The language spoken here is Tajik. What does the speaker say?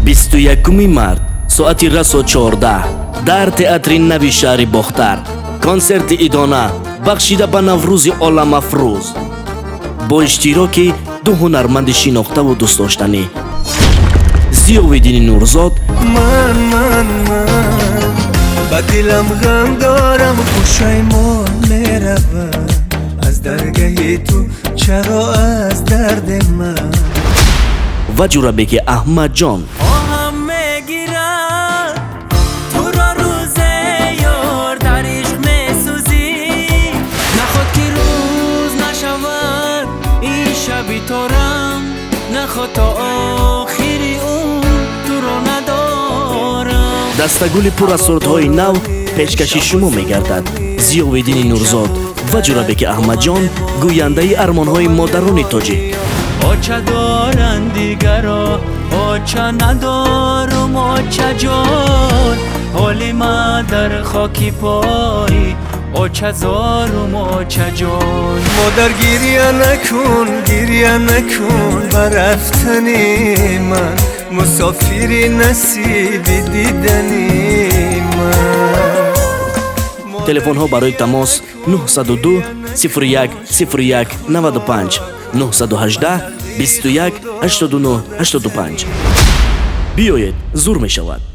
21 март соати расо 14 дар театри нави шаҳри бохтар консерти идона бахшида ба наврӯзи оламафрӯз бо иштироки ду ҳунарманди шинохтаву дӯстдоштанӣ зиёвиддини нурзод من با دلم غم دارم پشیمان میروم از درگاه تو چرا از درد من و جورابک احمدجان آهم میگیرد تو را روز یار در عشق میسوزی نخواد که روز نشود این شبی تارم نخواد تا آخری اون تو را ندارم дастагули пур аз сурдҳои нав пешкаши шумо мегардад. зиёвиддини нурзод ва ҷурабеки аҳмадҷон гӯяндаи армонҳои модарони тоҷик. آچه دارن دیگرا آچه ندارم آچه جان حالی من در خاکی پایی آچه زارم آچه جان مادر گریه نکن برفتنی من مسافری نصیبی دیدنی من телефонҳо барои тамос 902 01 01 95 918 21 89 85. биёед зур мешавад.